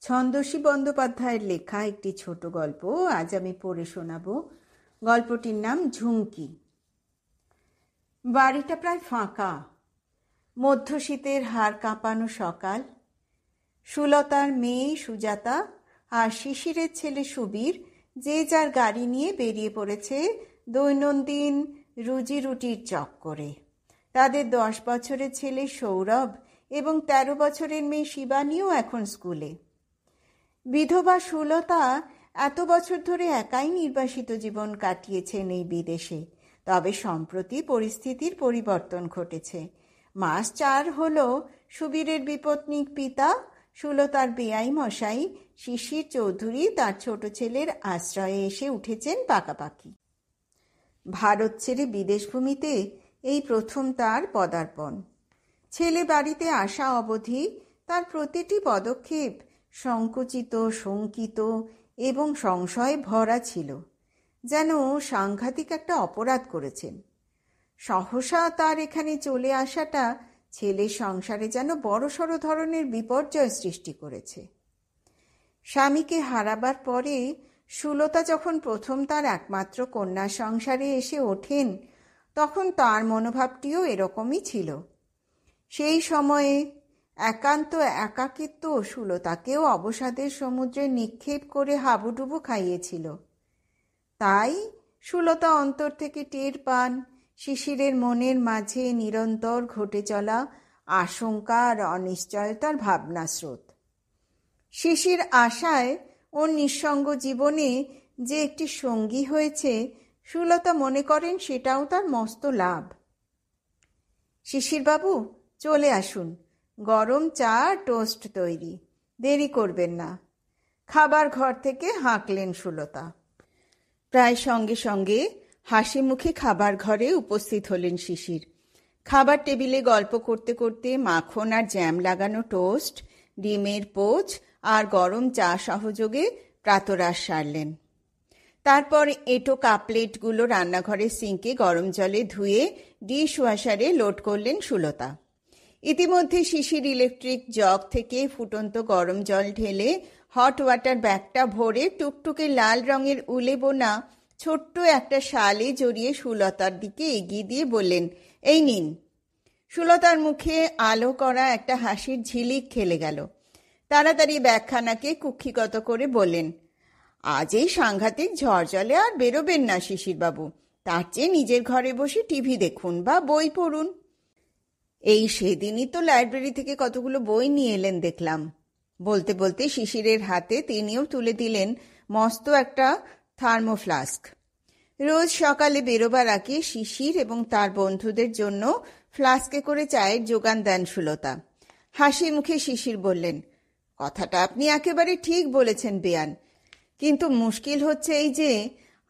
ছন্দশী বন্দ্যোপাধ্যায়ের লেখা একটি ছোট গল্প আজ আমি পড়ে শোনাব। গল্পটির নাম ঝুমকি। বাড়িটা প্রায় ফাঁকা। মধ্যশীতের হাড় কাঁপানো সকাল। সুলতার মেয়ে সুজাতা আর শিশিরের ছেলে সুবীর যে যার গাড়ি নিয়ে বেরিয়ে পড়েছে দৈনন্দিন রুজি রুটির চক্করে। তাদের 10 বছরের ছেলে সৌরভ এবং 13 বছরের মেয়ে শিবানীও এখন স্কুলে। বিধবা সুলতা এত বছর ধরে একাই নির্বাসিত জীবন কাটিয়েছেন এই বিদেশে। তবে সম্প্রতি পরিস্থিতির পরিবর্তন ঘটেছে। মাস 4 হলো সুবীরের বিপত্নিক পিতা সুলতার বেয়াই মশাই শিশির চৌধুরী তার ছোট ছেলের আশ্রয়ে এসে উঠেছেন পাকাপাকি। ভারত ছেড়ে বিদেশভূমিতে এই প্রথম তার পদার্পণ। ছেলে বাড়িতে আসা অবধি তার প্রতিটি পদক্ষেপ সংকুচিত, শঙ্কিত এবং সংশয়ে ভরা ছিল, যেন সাংঘাতিক একটা অপরাধ করেছেন। সহসা তার এখানে চলে আসাটা ছেলের সংসারে যেন বড়সড় ধরনের বিপর্যয় সৃষ্টি করেছে। স্বামীকে হারাবার পরে সুলতা যখন প্রথম তার একমাত্র কন্যা সংসারে এসে ওঠেন, তখন তার মনোভাবটিও এরকমই ছিল। সেই সময়ে একান্ত একাকিত্ব সুলতাকেও অবসাদের সমুদ্রে নিক্ষেপ করে হাবুডুবু খাইয়েছিল। তাই সুলতা অন্তর থেকে টের পান শিশিরের মনের মাঝে নিরন্তর ঘটে চলা আশঙ্কা আর অনিশ্চয়তার ভাবনা স্রোত। শিশির আশায় ওর নিঃসঙ্গ জীবনে যে একটি সঙ্গী হয়েছে, সুলতা মনে করেন সেটাও তার মস্ত লাভ। শিশিরবাবু, চলে আসুন, গরম চা টোস্ট তৈরি, দেরি করবেন না। খাবার ঘর থেকে হাঁকলেন সুলতা। প্রায় সঙ্গে সঙ্গে হাসি মুখে খাবার ঘরে উপস্থিত হলেন শিশির। খাবার টেবিলে গল্প করতে করতে মাখন আর জ্যাম লাগানো টোস্ট, ডিমের পোচ আর গরম চা সহযোগে প্রাতরাশ সারলেন। তারপর এঁটো কাপলেটগুলো রান্নাঘরের সিঙ্কে গরম জলে ধুয়ে ডিশ ওয়াশারে লোড করলেন সুলতা। ইতিমধ্যে শিশির ইলেকট্রিক জগ থেকে ফুটন্ত গরম জল ঢেলে হট ওয়াটার ব্যাগটা ভরে টুকটুকে লাল রঙের উলে বোনা ছোট্ট একটা শালে জড়িয়ে সুলতার দিকে এগিয়ে দিয়ে বললেন, এই নিন। সুলতার মুখে আলো করা একটা হাসির ঝিলিক খেলে গেল। তাড়াতাড়ি ব্যাগখানাকে কুক্ষিগত করে বললেন, আজ এই সাংঘাতিক ঝড় জলে আর বেরোবেন না শিশিরবাবু, তার চেয়ে নিজের ঘরে বসে টিভি দেখুন বা বই পড়ুন। এই সেদিনই তো লাইব্রেরি থেকে কতগুলো বই নিয়ে এলেন দেখলাম। বলতে বলতে শিশিরের হাতে তিনিও তুলে দিলেন মস্ত একটা থার্মোফ্লাস্ক। রোজ সকালে বেরোবার আগে শিশির এবং তার বন্ধুদের জন্য ফ্লাস্কে করে চায়ের যোগান দেন সুলতা। হাসি মুখে শিশির বললেন, কথাটা আপনি একেবারে ঠিক বলেছেন বেয়ান, কিন্তু মুশকিল হচ্ছে এই যে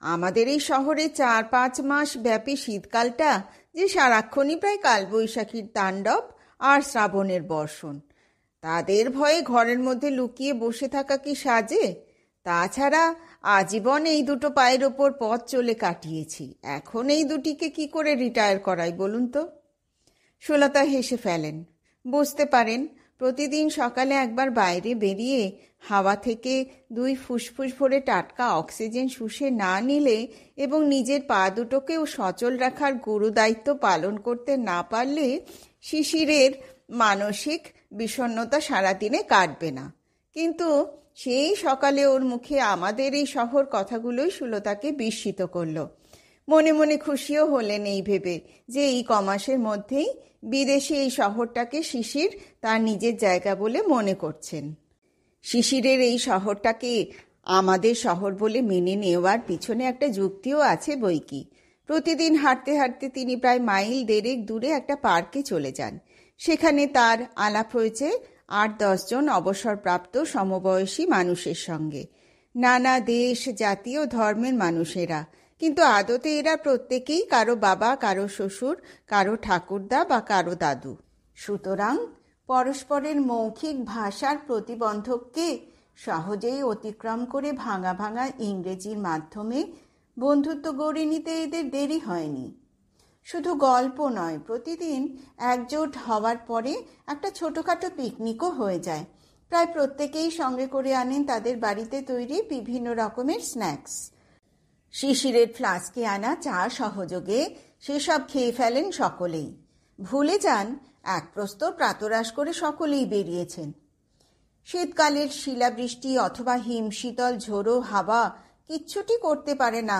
আমাদের এই শহরে 4-5 মাস ব্যাপী শীতকালটা যে সারাক্ষণই প্রায় কালবৈশাখীর তাণ্ডব আর শ্রাবণের বর্ষণ। তাদের ভয়ে ঘরের মধ্যে লুকিয়ে বসে থাকা কি সাজে? তাছাড়া আজীবন এই দুটো পায়ের ওপর পথ চলে কাটিয়েছি, এখন এই দুটিকে কি করে রিটায়ার করাই বলুন তো? সুলতা হেসে ফেলেন। বুঝতে পারেন প্রতিদিন সকালে একবার বাইরে বেরিয়ে হাওয়া থেকে 2 ফুসফুস ভরে টাটকা অক্সিজেন শুষে না নিলে এবং নিজের পা দুটোকেও সচল রাখার গুরু দায়িত্ব পালন করতে না পারলে শিশিরের মানসিক বিষণ্ণতা সারাদিনে কাটবে না। কিন্তু সেই সকালে ওর মুখে আমাদের এই শহর কথাগুলোই সুলতাকে বিস্মিত করল। মনে মনে খুশিও হলেন এই ভেবে যে এই কমাসের মধ্যেই বিদেশে এই শহরটাকে শিশির তার নিজের জায়গা বলে মনে করছেন। শিশিরের এই শহরটাকে আমাদের শহর বলে মেনে নেওয়ার পিছনে একটা যুক্তিও আছে বইকি। প্রতিদিন হাঁটতে হাঁটতে তিনি প্রায় মাইল 1.5 দূরে একটা পার্কে চলে যান। সেখানে তার আলাপ হয়েছে 8-10 জন অবসরপ্রাপ্ত সমবয়সী মানুষের সঙ্গে। নানা দেশ, জাতি ও ধর্মের মানুষেরা, কিন্তু আদতে এরা প্রত্যেকেই কারো বাবা, কারো শ্বশুর, কারো ঠাকুরদা বা কারো দাদু। সুতরাং পরস্পরের মৌখিক ভাষার প্রতিবন্ধককে সহজেই অতিক্রম করে ভাঙা ভাঙা ইংরেজির মাধ্যমে বন্ধুত্ব গড়ে নিতে এদের দেরি হয়নি। শুধু গল্প নয়, প্রতিদিন একজোট হওয়ার পরে একটা ছোটোখাটো পিকনিকও হয়ে যায়। প্রায় প্রত্যেকেই সঙ্গে করে আনেন তাদের বাড়িতে তৈরি বিভিন্ন রকমের স্ন্যাক্স। শিশিরের ফ্লাস্কে আনা চা সহযোগে সেসব খেয়ে ফেলেন সকলেই। ভুলে যান এক প্রস্তর প্রাতরাশ করে সকলেই বেরিয়েছেন। শীতকালের শিলাবৃষ্টি অথবা হিমশীতল ঝোড়ো হাওয়া কিচ্ছুটি করতে পারে না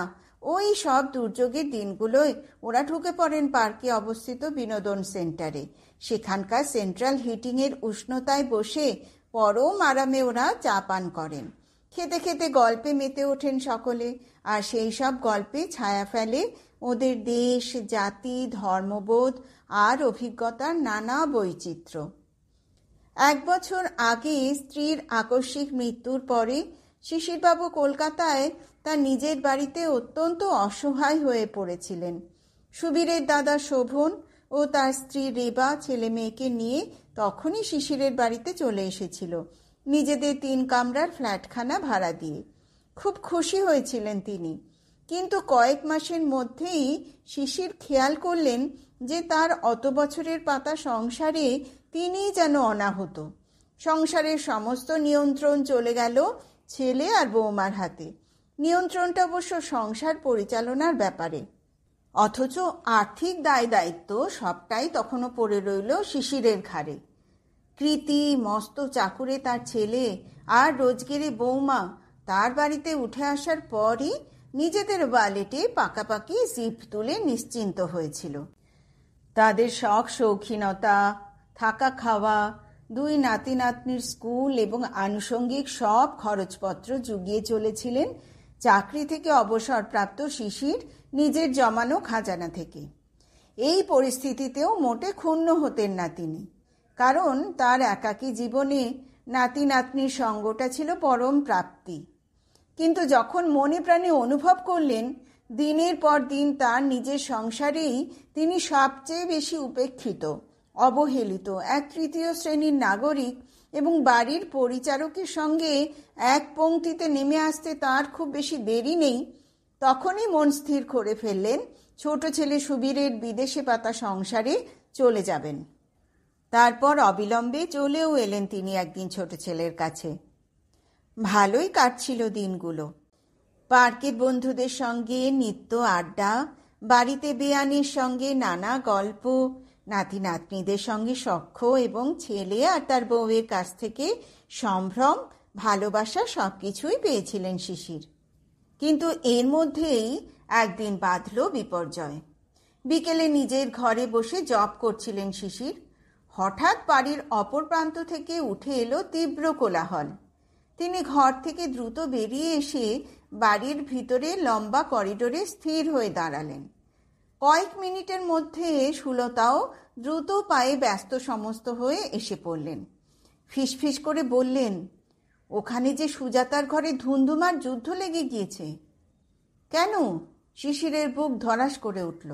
ওই সব দুর্যোগের দিনগুলোয় ওরা ঢুকে পড়েন পার্কে অবস্থিত বিনোদন সেন্টারে। সেখানকার সেন্ট্রাল হিটিংয়ের উষ্ণতায় বসে পরম আরামে ওরা চা পান করেন। খেতে খেতে গল্পে মেতে ওঠেন সকলে, আর সেই সব গল্পে ছায়া ফেলে ওদের দেশ, জাতি, ধর্মবোধ আর অভিজ্ঞতার নানা বৈচিত্র্য। 1 বছর আগে স্ত্রীর আকস্মিক মৃত্যুর পরে শিশিরবাবু কলকাতায় তার নিজের বাড়িতে অত্যন্ত অসহায় হয়ে পড়েছিলেন। সুবীরের দাদা শোভন ও তার স্ত্রী রেবা ছেলে মেয়েকে নিয়ে তখনই শিশিরের বাড়িতে চলে এসেছিল, নিজেদের 3 কামরার ফ্ল্যাটখানা ভাড়া দিয়ে। খুব খুশি হয়েছিলেন তিনি, কিন্তু কয়েক মাসের মধ্যেই শিশির খেয়াল করলেন যে তার অত বছরের পাতা সংসারে তিনিই যেন অনাহত। সংসারের সমস্ত নিয়ন্ত্রণ চলে গেল ছেলে আর বৌমার হাতে। নিয়ন্ত্রণটা অবশ্য সংসার পরিচালনার ব্যাপারে, অথচ আর্থিক দায় দায়িত্ব সবটাই তখনও পড়ে রইল শিশিরের ঘাড়ে। কৃতি মস্ত চাকুরে তার ছেলে আর রোজগেরে বৌমা তার বাড়িতে উঠে আসার পরই নিজেদের ওয়ালেটে পাকাপাকি জিপ তুলে নিশ্চিন্ত হয়েছিল। তাদের শখ শৌখিনতা, থাকা খাওয়া, 2 নাতি নাতনির স্কুল এবং আনুষঙ্গিক সব খরচপত্র জুগিয়ে চলেছিলেন চাকরি থেকে অবসরপ্রাপ্ত শিশির নিজের জমানো খাজানা থেকে। এই পরিস্থিতিতেও মোটে ক্ষুণ্ণ হতেন না তিনি, কারণ তার একাকী জীবনে নাতি নাতনির সঙ্গটা ছিল পরম প্রাপ্তি। কিন্তু যখন মনে প্রাণে অনুভব করলেন দিনের পর দিন তার নিজের সংসারেই তিনি সবচেয়ে বেশি উপেক্ষিত, অবহেলিত এক 3য় শ্রেণীর নাগরিক এবং বাড়ির পরিচারকের সঙ্গে এক পংক্তিতে নেমে আসতে তার খুব বেশি দেরি নেই, তখনই মন স্থির করে ফেললেন ছোট ছেলে সুবীরের বিদেশে পাতা সংসারে চলে যাবেন। তারপর অবিলম্বে চলেও এলেন তিনি একদিন ছোট ছেলের কাছে। ভালোই কাটছিল দিনগুলো। পার্কের বন্ধুদের সঙ্গে নিত্য আড্ডা, বাড়িতে বেয়ানের সঙ্গে নানা গল্প, নাতি নাতনিদের সঙ্গে সখ্য এবং ছেলে আর তার বউয়ের কাছ থেকে সম্ভ্রম, ভালোবাসা সবকিছুই পেয়েছিলেন শিশির। কিন্তু এর মধ্যেই একদিন বাঁধল বিপর্যয়। বিকেলে নিজের ঘরে বসে জব করছিলেন শিশির। হঠাৎ বাড়ির অপর প্রান্ত থেকে উঠে এলো তীব্র কোলাহল। তিনি ঘর থেকে দ্রুত বেরিয়ে এসে বাড়ির ভিতরে লম্বা করিডোরে স্থির হয়ে দাঁড়ালেন। কয়েক মিনিটের মধ্যে সুলতাও দ্রুত পায়ে ব্যস্ত সমস্ত হয়ে এসে পড়লেন। ফিসফিস করে বললেন, ওখানে যে সুজাতার ঘরে ধুন্ধুমার যুদ্ধ লেগে গিয়েছে। কেন? শিশিরের বুক ধড়াস করে উঠল।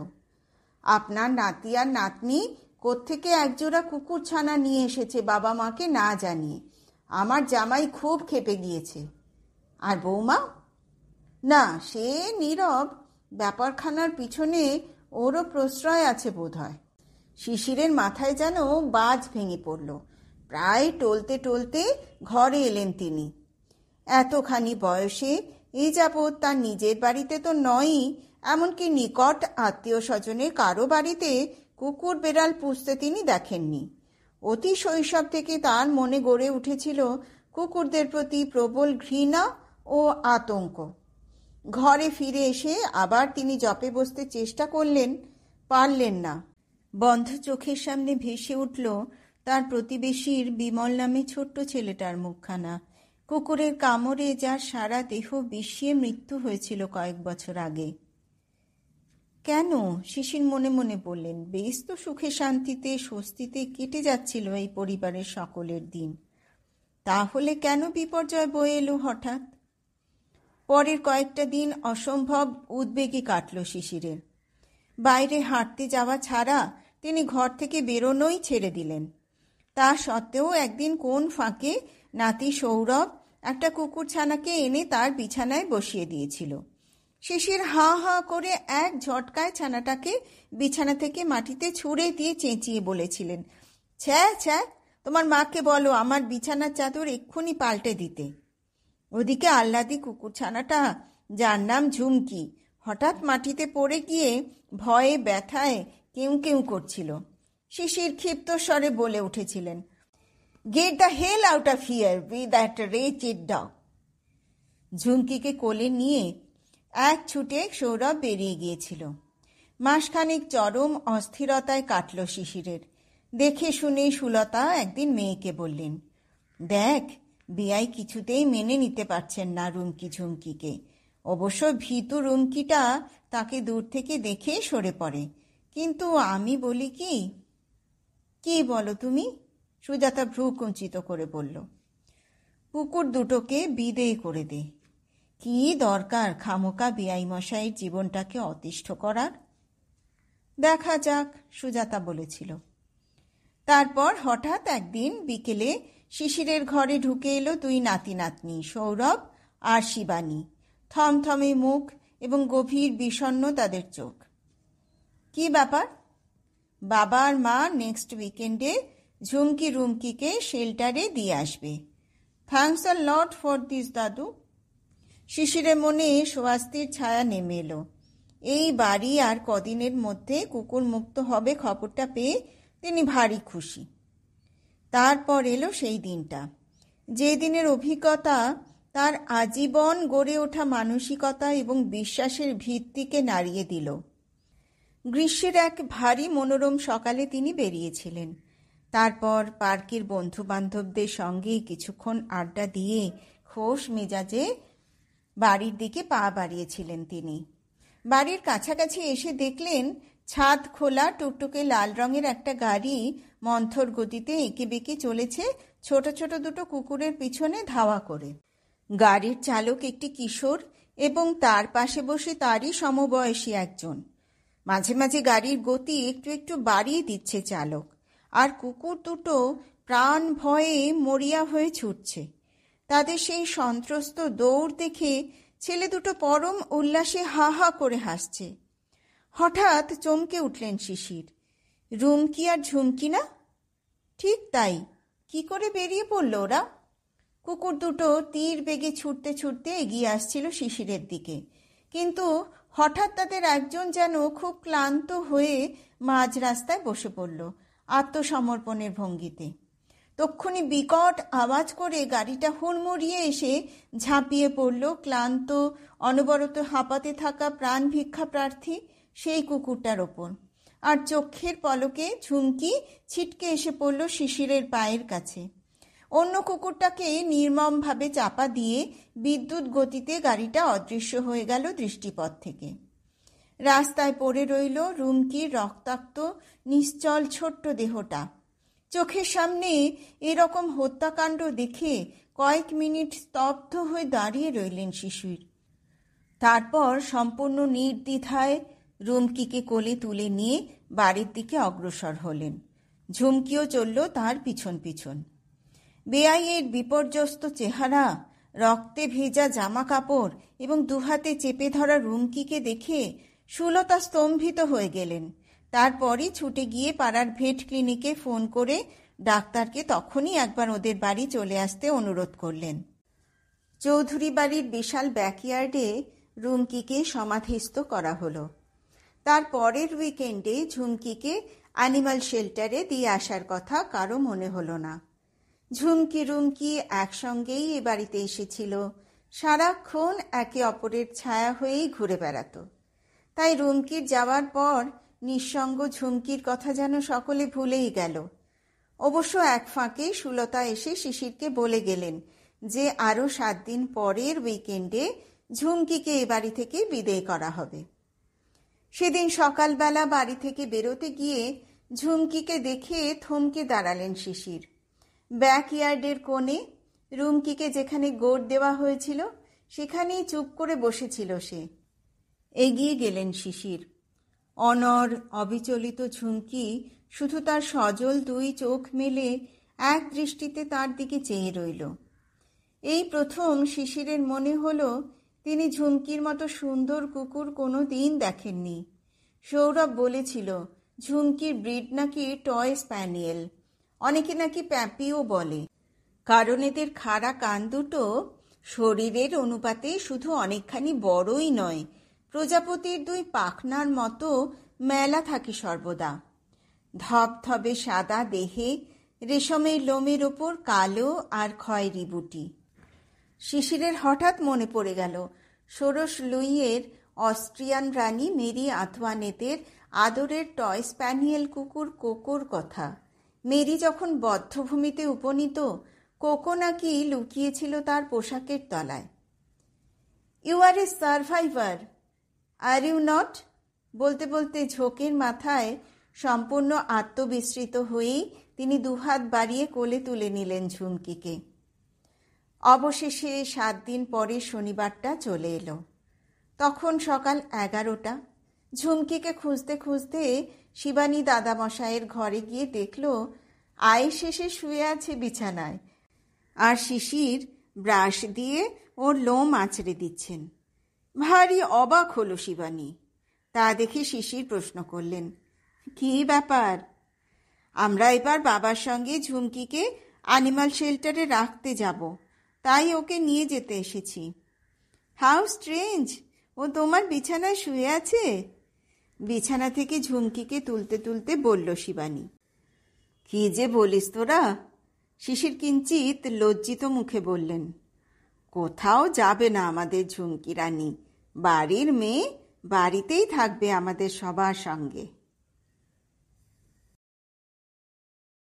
আপনার নাতি আর নাতনি কোত্থেকে একজোড়া কুকুর ছানা নিয়ে এসেছে বাবা মাকে না জানিয়ে। আমার জামাই খুব ক্ষেপে গিয়েছে। আর বৌমা? না, সে নীরব। ব্যাপারখানার পিছনে ওরও প্রশ্রয় আছে বোধ হয়। শিশিরের মাথায় যেন বাজ ভেঙে পড়ল। প্রায় টলতে টলতে ঘরে এলেন তিনি। এতখানি বয়সে এই যাবৎ তার নিজের বাড়িতে তো নয়ই, এমনকি নিকট আত্মীয় স্বজনের কারো বাড়িতে কুকুর বেড়াল পুষতে তিনি দেখেননি। অতি শৈশব থেকে তার মনে গড়ে উঠেছিল কুকুরদের প্রতি প্রবল ঘৃণা ও আতঙ্ক। ঘরে ফিরে এসে আবার তিনি জপে বসতে চেষ্টা করলেন, পারলেন না। বন্ধ চোখের সামনে ভেসে উঠল তার প্রতিবেশীর বিমল নামে ছোট্ট ছেলেটার মুখখানা, কুকুরের কামড়ে যার সারা দেহ বিষিয়ে মৃত্যু হয়েছিল কয়েক বছর আগে। কেন? শিশির মনে মনে বললেন, বেশ তো সুখে শান্তিতে স্বস্তিতে কেটে যাচ্ছিল এই পরিবারের সকলের দিন, তাহলে কেন বিপর্যয় বয়ে এলো হঠাৎ? পরের কয়েকটা দিন অসম্ভব উদ্বেগে কাটল শিশিরের। বাইরে হাঁটতে যাওয়া ছাড়া তিনি ঘর থেকে বেরোনোই ছেড়ে দিলেন। তা সত্ত্বেও একদিন কোন ফাঁকে নাতি সৌরভ একটা কুকুর ছানাকে এনে তার বিছানায় বসিয়ে দিয়েছিল। শিশির হা হা করে এক ঝটকায় ছানাটাকে বিছানা থেকে মাটিতে ছুঁড়ে দিয়ে চেঁচিয়ে বলেছিলেন, ছ্যা ছ্যা, তোমার মাকে বলো আমার বিছানার চাদর এক্ষুনি পাল্টে দিতে। ওদিকে আহ্লাদি কুকুরছানাটা, যার নাম ঝুমকি, হঠাৎ মাটিতে পড়ে গিয়ে ভয়ে ব্যথায় কেউ কেউ করছিল। শিশির ক্ষিপ্ত স্বরে বলে উঠেছিলেন, get the hell out of here with that wretched dog. ঝুমকিকে কোলে নিয়ে এক ছুটে সৌরভ বেরিয়ে গিয়েছিল। মাসখানেক চরম অস্থিরতায় কাটল শিশিরের। দেখে শুনে সুলতা একদিন মেয়েকে বললেন, দেখ, বিয়াই কিছুতেই মেনে নিতে পারছেন না রুমকি ঝুমকিকে। অবশ্য ভীতু রুমকিটা তাকে দূর থেকে দেখে সরে পড়ে, কিন্তু আমি বলি কি। কি বলো তুমি? সুজাতা ভ্রু কুঞ্চিত করে বলল, কুকুর দুটোকে বিদেয় করে দে। কি দরকার খামোকা বিআই মশাইয়ের জীবনটাকে অতিষ্ঠ করার? দেখা যাক, সুজাতা বলেছিল। তারপর হঠাৎ একদিন বিকেলে শিশিরের ঘরে ঢুকে এলো দুই নাতি নাতনি, সৌরভ আর শিবানী। থমথমে মুখ এবং গভীর বিষণ্ণ তাদের চোখ। কি ব্যাপার? বাবা আর মা নেক্সট উইকেন্ডে ঝুমকি রুমকিকে শেল্টারে দিয়ে আসবে। Thanks a lot for this দাদু। শিশিরের মনে স্বস্তির ছায়া নেমে এলো। এই বাড়ি আর কদিনের মধ্যে কুকুর মুক্ত হবে খবরটা পেয়ে তিনি ভারী খুশি। তারপর এলো সেই দিনটা, যে দিনের অভিজ্ঞতা তার আজীবন গড়ে ওঠা মানসিকতা এবং বিশ্বাসের ভিত্তিকে নাড়িয়ে দিল। গ্রীষ্মের এক ভারী মনোরম সকালে তিনি বেরিয়েছিলেন। তারপর পার্কের বন্ধু বান্ধবদের সঙ্গে কিছুক্ষণ আড্ডা দিয়ে খোশ মেজাজে বাড়ির দিকে পা বাড়িয়েছিলেন তিনি। বাড়ির কাছাকাছি এসে দেখলেন ছাদ খোলা টুকটুকে লাল রঙের একটা গাড়ি মন্থর গতিতে এঁকে বেঁকে চলেছে ছোট ছোট দুটো কুকুরের পিছনে ধাওয়া করে। গাড়ির চালক একটি কিশোর এবং তার পাশে বসে তারই সমবয়সী একজন। মাঝে মাঝে গাড়ির গতি একটু একটু বাড়িয়ে দিচ্ছে চালক, আর কুকুর দুটো প্রাণ ভয়ে মরিয়া হয়ে ছুটছে। তাদের সেই সন্ত্রস্ত দৌড় দেখে ছেলে দুটো পরম উল্লাসে হা হা করে হাসছে। হঠাৎ চমকে উঠলেন শিশির। রুমকি আর ঝুমকি না? ঠিক তাই। কি করে বেরিয়ে পড়ল ওরা? কুকুর দুটো তীর বেগে ছুটতে ছুটতে এগিয়ে আসছিল শিশিরের দিকে, কিন্তু হঠাৎ তাদের একজন যেন খুব ক্লান্ত হয়ে মাঝ রাস্তায় বসে পড়ল আত্মসমর্পণের ভঙ্গিতে। তক্ষুনি বিকট আওয়াজ করে গাড়িটা হুড়মুড়িয়ে এসে ঝাঁপিয়ে পড়ল ক্লান্ত, অনবরত হাঁপাতে থাকা প্রাণ ভিক্ষা প্রার্থী সেই কুকুরটার ওপর। আর চোখের পলকে ঝুমকি ছিটকে এসে পড়ল শিশিরের পায়ের কাছে। অন্য কুকুরটাকে নির্মমভাবে চাপা দিয়ে বিদ্যুৎ গতিতে গাড়িটা অদৃশ্য হয়ে গেল দৃষ্টিপথ থেকে। রাস্তায় পড়ে রইল রুমকির রক্তাক্ত নিশ্চল ছোট্ট দেহটা। চোখের সামনে এরকম হত্যাকাণ্ড দেখে কয়েক মিনিট স্তব্ধ হয়ে দাঁড়িয়ে রইলেন শিশির। তারপর সম্পূর্ণ নির্দ্বিধায় রুমকিকে কোলে তুলে নিয়ে বাড়ির দিকে অগ্রসর হলেন। ঝুমকিও চলল তার পিছন পিছন। বেআইয়ের বিপর্যস্ত চেহারা, রক্তে ভেজা জামা কাপড় এবং দুহাতে চেপে ধরা রুমকিকে দেখে সুলতা স্তম্ভিত হয়ে গেলেন। তারপরই ছুটে গিয়ে পাড়ার ভেট ক্লিনিকে ফোন করে ডাক্তারকে তখনই একবার ওদের বাড়ি চলে আসতে অনুরোধ করলেন। চৌধুরী বাড়ির বিশাল ব্যাকইয়ার্ডে রুমকিকে সমাধিস্থ করা হলো। তার পরের উইকেন্ডে ঝুমকিকে অ্যানিমাল শেল্টারে দিয়ে আসার কথা কারো মনে হলো না। ঝুমকি রুমকি একসঙ্গেই এ বাড়িতে এসেছিল, সারাক্ষণ একে অপরের ছায়া হয়েই ঘুরে বেড়াত। তাই রুমকির যাওয়ার পর নিঃসঙ্গ ঝুমকির কথা যেন সকলে ভুলেই গেল। অবশ্য এক ফাঁকে সুলতা এসে শিশিরকে বলে গেলেন যে আরও 7 দিন পরের উইকেন্ডে ঝুমকিকে এ বাড়ি থেকে বিদেয় করা হবে। সেদিন সকালবেলা বাড়ি থেকে বেরোতে গিয়ে ঝুমকিকে দেখে থমকে দাঁড়ালেন শিশির। ব্যাকইয়ার্ডের কোণে রুমকিকে যেখানে গোড দেওয়া হয়েছিল সেখানেই চুপ করে বসেছিল সে। এগিয়ে গেলেন শিশির। অনর অবিচলিত ঝুমকি শুধু তার সজল 2 চোখ মেলে এক দৃষ্টিতে তার দিকে চেয়ে রইল। এই প্রথম শিশিরের মনে হলো তিনি ঝুমকির মতো সুন্দর কুকুর কোনো দিন দেখেননি। সৌরভ বলেছিল ঝুমকির ব্রিড নাকি টয় স্প্যানিয়েল, অনেকে নাকি প্যাপিও বলে, কারণ এদের খাড়া কান দুটো শরীরের অনুপাতে শুধু অনেকখানি বড়ই নয়, প্রজাপতির দুই পাখনার মতো মেলা থাকে সর্বদা। ধবধবে সাদা দেহে রেশমের লোমের ওপর কালো আর খয়েরি বুটি। শিশিরের হঠাৎ মনে পড়ে গেল ষোড়শ লুইয়ের অস্ট্রিয়ান রানী মেরি আন্তোয়ানেতের আদরের টয় স্প্যানিয়েল কুকুর কোকোর কথা। মেরি যখন বদ্ধভূমিতে উপনীত, কোকো নাকি লুকিয়েছিল তার পোশাকের তলায়। You are a survivor, are you not? বলতে বলতে ঝোঁকের মাথায় সম্পূর্ণ আত্মবিস্মৃত হয়েই তিনি দুহাত বাড়িয়ে কোলে তুলে নিলেন ঝুমকিকে। অবশেষে 7 দিন পরে শনিবারটা চলে এলো। তখন সকাল 11টা। ঝুমকিকে খুঁজতে খুঁজতে শিবানী দাদামশাইয়ের ঘরে গিয়ে দেখল আয় শেষে শুয়ে আছে বিছানায়, আর শিশির ব্রাশ দিয়ে ওর লোম আঁচড়ে দিচ্ছেন। ভারী অবাক হলো শিবানী। তা দেখে শিশির প্রশ্ন করলেন, কী ব্যাপার? আমরা এবার বাবার সঙ্গে ঝুমকিকে অ্যানিমাল শেল্টারে রাখতে যাব, তাই ওকে নিয়ে যেতে এসেছি। হাউ স্ট্রেঞ্জ, ও তোমার বিছানায় শুয়ে আছে? বিছানা থেকে ঝুমকিকে তুলতে তুলতে বলল শিবানী। কি যে বলিস তোরা? শিশির কিঞ্চিত লজ্জিত মুখে বললেন, কোথাও যাবে না আমাদের ঝুমকি রানী, বাড়ির মেয়ে বাড়িতেই থাকবে আমাদের সবার সঙ্গে।